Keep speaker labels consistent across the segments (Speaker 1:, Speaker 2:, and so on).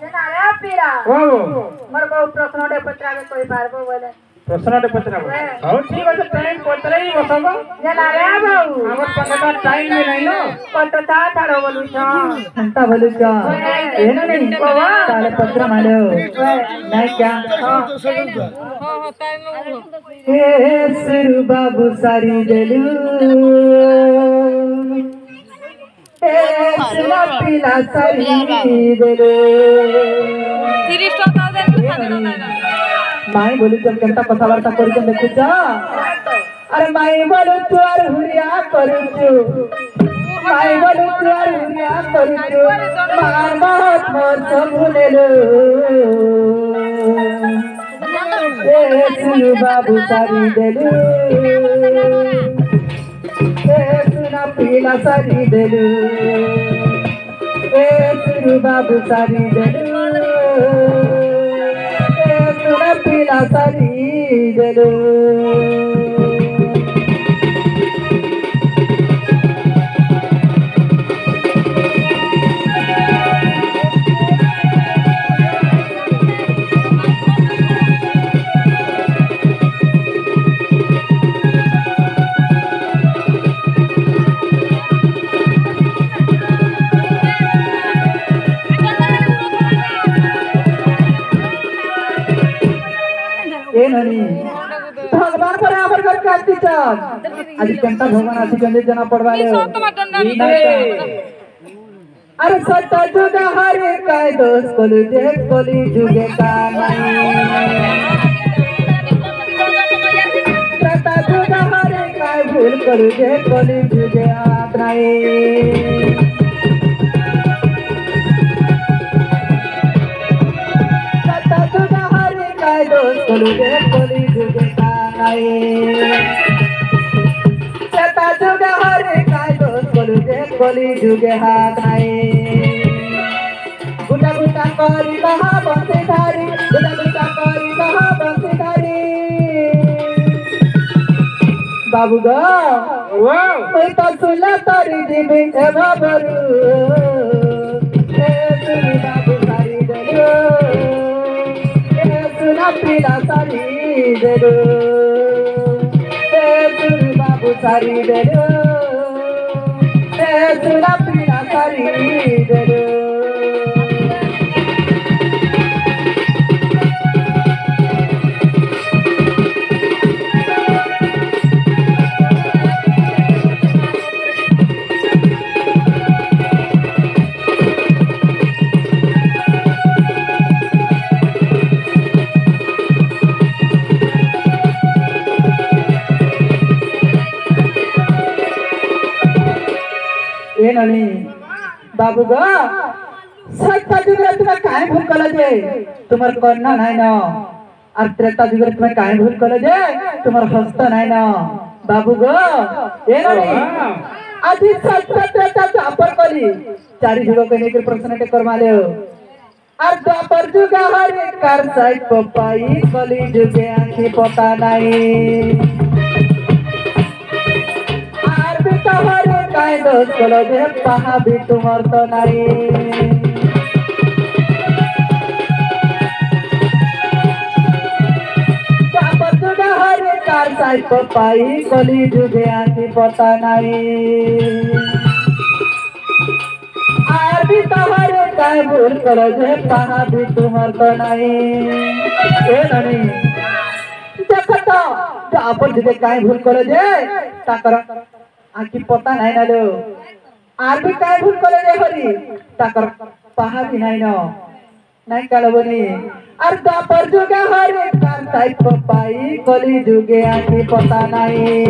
Speaker 1: जनारे पीरा
Speaker 2: ओ
Speaker 1: मोर को प्रश्नटे पचराबे कोई पारबो बोले
Speaker 2: प्रश्नटे पचराबो हाउ ठीक আছে टाइम पचराई बसबो
Speaker 1: जनारे बाबू
Speaker 2: हमर पाखा टाइम में नहीं नो
Speaker 1: कतता थारो बोलू छ
Speaker 3: ಅಂತ ಬಲುಚ ಏನು ನೀ ತಾಳೆ ಪತ್ರ ಮಾಡು ನೈ ಕ್ಯಾ ए सुरु बाबू सारी देलू ए सुना पीला सारी देलू
Speaker 4: 30 টাকা দেন 60 টাকা
Speaker 3: माई बोलू चल केंता कथावार्ता करके देखु जा अरे माई बोलू तू आर हुरिया करू माई बोलू तू आर हुरिया करू मार बहुत मोर सब भूलेलो ए सुनु बाबू सारी देलू ए सुना पीला सारी देलू ए सुनु बाबू सारी देलू ए सुना पीला सारी देलू भगवान पर आवर कर काटी चल आज कंटा भगवान आसी कंदे जना पड़वाले अरे सत्ता जुगा हरे काय दोस्त कोली देख कोली जुगे का नहीं सत्ता जुगा हरे काय भूल कोली देख कोली जुगे आप नहीं कोली देख कोली जुगे का नहीं चता जुगे हरे काय दोस्त कोली देख कोली जुगे हाथ नहीं गुटा गुटा करी कहा बंसी धारी गुटा गुटा करी कहा बंसी धारी बाबू गो मैं तो सुला तारी जीवी ए बाबरू ए सुनी बाबू सारी देलो सुना पीला सारी देलो ए सुनु बाबू सारी देलो ए सुना पीला सारी देलो ननी बाबू गो सत्ता जुगे तुम्हें काहे भूल कल जे तुम्हार कन्या नहीं न और त्रेता जुगे तुम्हें काहे भूल कल जे तुम्हार हस्त नहीं न बाबू गो ए ननी आज सत्ता त्रेता जापर करी चारि जुग के नेके प्रश्न टे करवा ले और जापर जुगे हर एक कार साइड पपाई कली जुगे आंखी पता नहीं काय दोस्त कोलो जे पहा भी तुम्हार तो नहीं जापर जुगे हर कार साइड पपाई कली जुगे आंखी पता नहीं आर भी तोहरे काय भूल कोलो जे पहा भी तुम्हार तो नहीं ए नहीं देखो तो जापर जुगे काय भूल कोलो जे ताकर आखी पता नहीं ना लो आर भी काय भूल करे जे हरी ताकर पहा भी नहीं न नहीं कालो बनी और जापर जुगे हर एक कार साइड पपाई कली जुगे आखी पता नहीं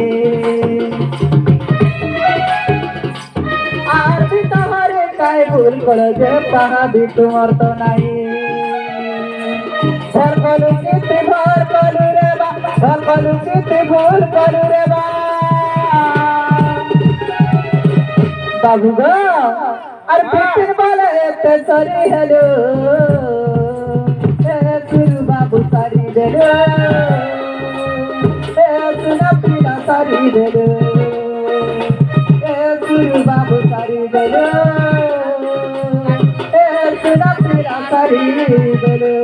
Speaker 3: आर भी तोहरे काय भूल करे जे पहा भी तुम्हार तो नहीं भर कलू कितने भर कलू रे बा भर कलू कितने भूल कलू रे बा बाबू गो और पिछन बोले ते सरी हेलो ए सुनु बाबू सारी देलो ए सुना पीला सारी देलो ए सुनु बाबू सारी देलो ए सुना पीला সারি গলো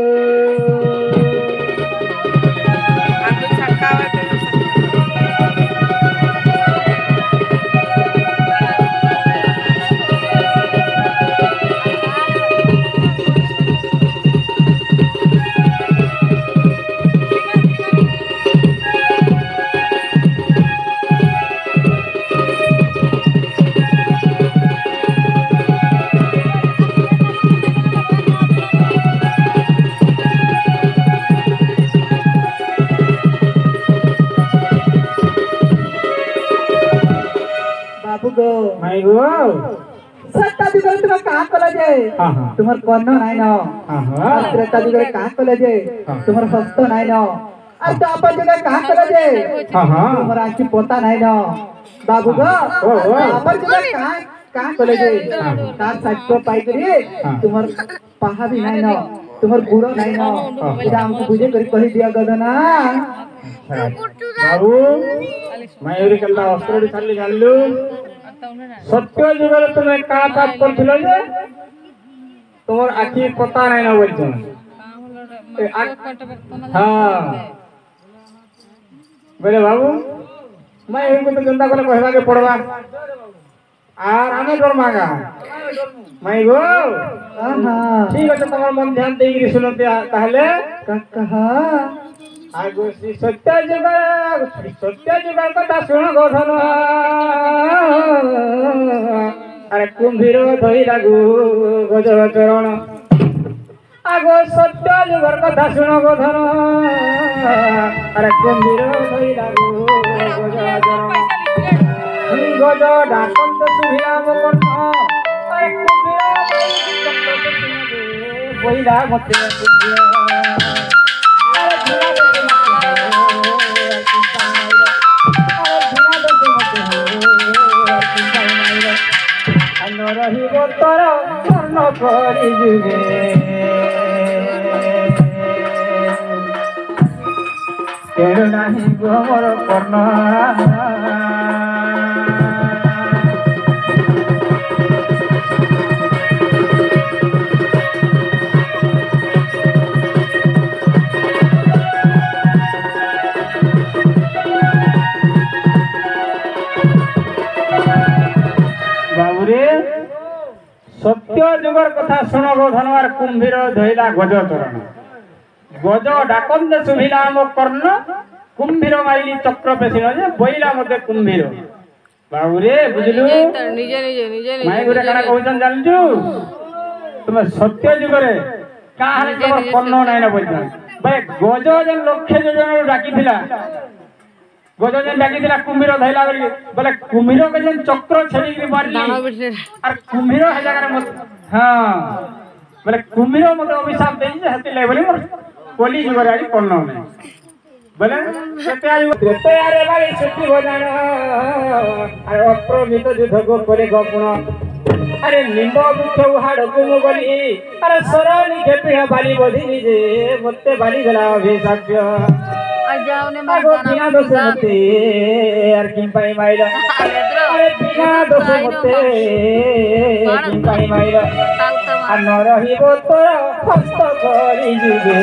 Speaker 4: আন্দুল ছাটকা হবে
Speaker 3: बाबू गो
Speaker 2: माई गो
Speaker 3: सत्ता दिगरे तुम कहाँ कला जे
Speaker 2: हाँ हाँ
Speaker 3: तुम्हार कर्ण नाई न
Speaker 2: हाँ हाँ
Speaker 3: त्रेता दिगरे कहाँ कला जे तुम्हार हस्त नाई न और द्वापर जगह कहाँ कला जे
Speaker 2: हाँ हाँ
Speaker 3: तुम्हार आँखी पोता नाई न बाबू गो द्वापर जगह कहाँ कहाँ कला जे तार साइको पाई करी तुम्हार पहा भी नाई न तुम्हार गुड़ो नाई न इधर हमको बुझे करी कही दिया गदना
Speaker 2: बाबू मयूरी कल्ला अस्त्र छाली जानलु सत्य जुगरे तुमे का पाप करथिलो जे तोर आखी पता नाही ना बोलछो हां बोले बाबू मैं एही को चिंता करे कहबा के पड़बा आर आमे डर मांगा माई गो
Speaker 3: हाँ
Speaker 2: ठीक আছে তোমার মন ধ্যান দেই গরি শুনতে তাহলে
Speaker 3: कहा
Speaker 2: आगो श्री सत्य जुगा कथा शुण गोधन अरे कुंभीर धई लागू गज चरण आगो सत्य जुगर कथा शुण गोधन अरे कुंभीर धई लागू गज चरण गज डाकन तो सुभिला मकन अरे कुंभीर बहिला मते कुंभीर रहिब तोर कर्ण करी जुगे केणु नाही गो मोर कर्ण बाबुरे सत्य जुगर कथा शुण गोधनवार कुंभीर धैला गज चरण गज डाकन सुभिला मो कर्ण कुंभीर माइली चक्र पेसिन जे बइला मते कुंभीर बाबुरे बुझलु
Speaker 4: निजे
Speaker 2: माई गुरे काना कहउछन जानजु तुम सत्य जुगरे काहले तुम कर्ण नाइ न बोलछन बे गज जन लक्ष्य जन डाकिथिला गज जन डाकिथिला कुंभीर धैला बोले कुंभीर के जन चक्र छेड़ी मारली আর কুমির হে জায়গায় মত হ্যাঁ বলে কুমির মতে অভিশাপ দেই যে হাতি লাই বলে কলি যুগরে আই কর্ণ নে বলে কেতে আরে বাড়ি ছুটি বজান আর অপ্রমিত যুদ্ধ গো করে গোপন আরে নিম্ব বৃক্ষ উহাড় কুমু বলি আরে সরণি খেপিহ বালি বধিনি যে মতে বালি গলা অভিশাপ আগো বিনা দোষ মতে আর কিম পাই মাইলা अरे बिना दोष मते किंपाई माइरा आ न रहिबो तोर हस्त करी जुगे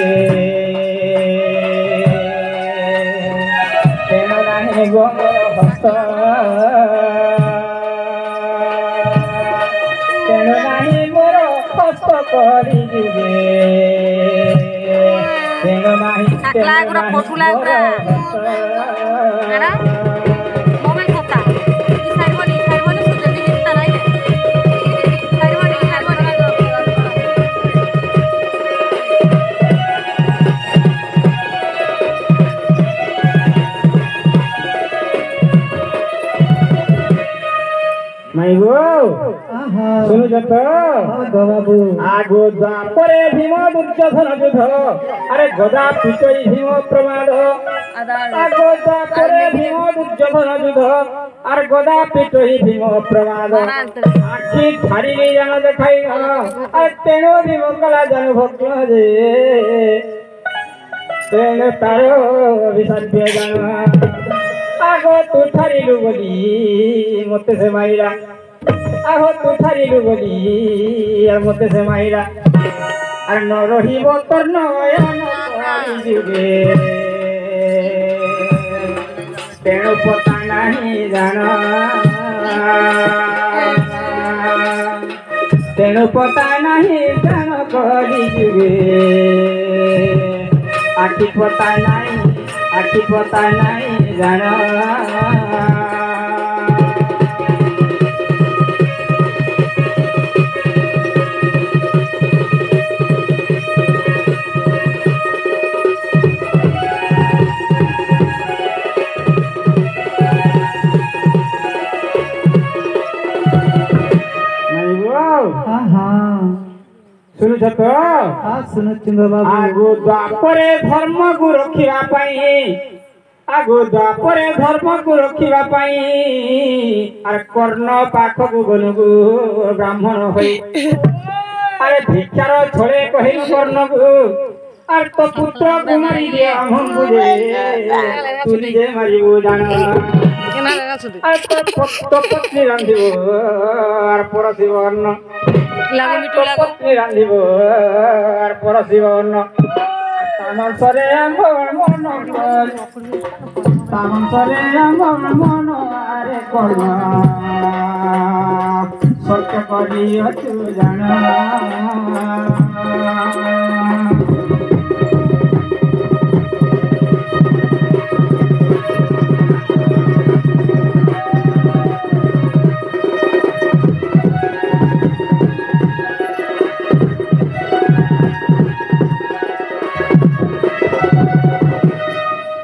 Speaker 2: तेन नाही गो हस्त तेन नाही मोर हस्त करी जुगे तेन नाही
Speaker 4: सकला गुरा फोटुला गुरा एडा मोबाइल खाता ई साइड सुजती दिसता नाही
Speaker 2: माई गो सुनु जत
Speaker 3: बाबू
Speaker 2: आगो द्वापरे भीम दुर्योधन युद्ध अरे गदा पिटई भीम प्रमाद आगो द्वापरे भीम दुर्योधन युद्ध अरे गदा पिटई भीम प्रमाद आखि छाड़ी जान देखाई अरे तेणु भीम कला जन भक्त जे तेणु तारो विसर्जय जान आगो तू छाड़िलु बोली मते से माइरा आगो तू छाड़िलु बोली यार मते से माइरा আর ন রহিব তোর নয়ন কলি যুগে তেণু পতা নাহি জান তেণু পতা নাহি জান কলি যুগে আখি পতা নাই জান
Speaker 3: हाँ हाँ
Speaker 2: শুনুছ তো
Speaker 3: हाँ सुनुची बाबू
Speaker 2: আগু দ্বাপরে ধর্মକୁ রক্ষিবা ପାଇଁ আগু দ্বাপরে ধর্মକୁ রক্ষিবা ପାଇଁ আর কর্ণ পাখକୁ গলুগু ব্রাহ্মণ হই আরে ভিক্ষার ছড়ে কহিল কর্ণକୁ আর তো পুত্র কুমারী যে আমহু যে তুই নিজে মারিবু জান আর তো পত্নী রান্ধিব আর পরশিব অন্ন পত্নী রান্ধিব আর পরশিব অন্ন তামসরে আমার মন তামসরে আমার মন আরে কর্ণ সত্য করিয়ছু জান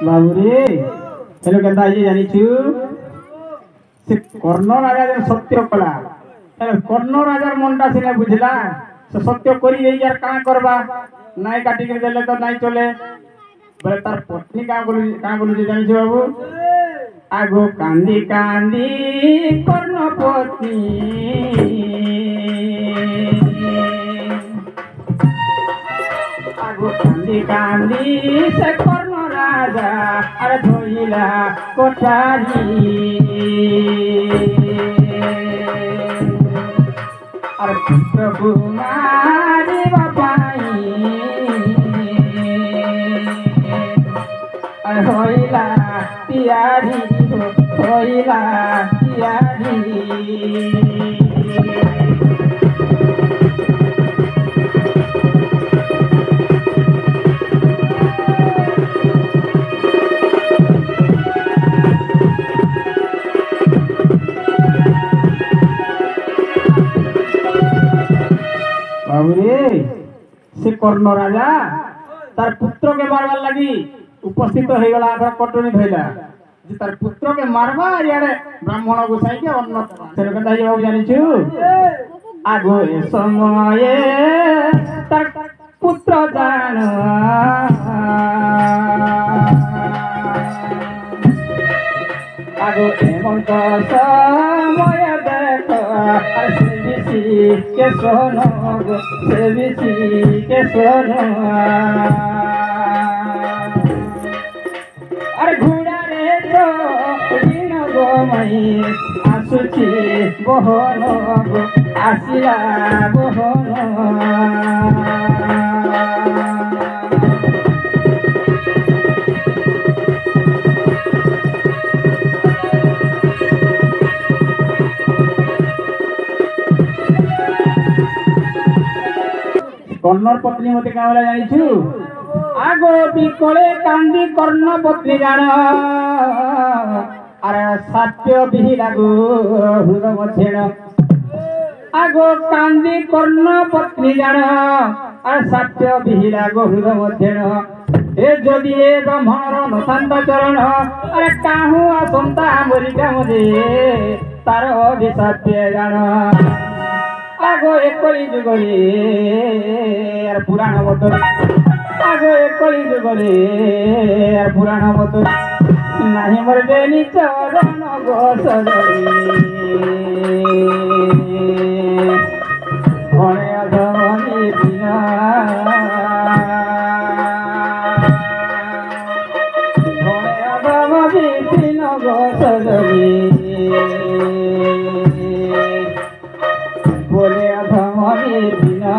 Speaker 2: বাবুরে হেলো কেনতা আইছে জানিছু সে কর্ণ রাজার সত্য কলা কর্ণ রাজার মনটা সিনে বুঝলা সে সত্য করি এই আর কাঁ করবা নাই কাটি করে দেলে তো নাই চলে বলে তার পত্নী কাঁ বলুছে জানিছু বাবু আগো কান্দি কান্দি কর্ণ পত্নী আগো কান্দি কান্দি সে কর্ণ রাজা আর ধইলা কোঠারি আর প্রভু মারিবা পাই আর হইলা তিয়ারি হইলা তিয়ারি বাবুরে সে কর্ণ রাজা তার পুত্রকে মারবার লাগি উপস্থিত হয়ে গেল আধার কটনি ধইলা যে তার পুত্রকে মারবা ইয়ারে ব্রাহ্মণ গোসাইকে অন্য সেরকম তাই বাবু জানিছু আগো এ সময়ে তার পুত্র জান আগো এমন সময় দেখ আর সে বেশি কে শোনো গো সে বেশি কে শোনো আর ঘুড়ারে তো দিন গো মাই আসুছি বহন গো আসিয়া বহন কর্ণর পত্নী মতে কেমন জানিছু আগো বিকলে কান্দি কর্ণ পত্নী জান আর সাত্য বিহি লাগু হৃদ মধ্যেণ আগো কান্দি কর্ণ পত্নী জান আর সাত্য বিহি লাগু হৃদ মধ্যেণ এ যদি এ ব্রাহ্মণর নশান্ত চরণ আরে কাহু আসন্তা মরিকা মধ্যে তার অভিশাপ জান আগো একলি যুগলে আর পুরাণ মতো আগো একলি যুগলে আর পুরাণ মতো নাহি মরবে নি চরণ গোসরি ঘরে অধমনি বিনা ঘরে অধমনি বিন গোসরি বলে অধমনি বিনা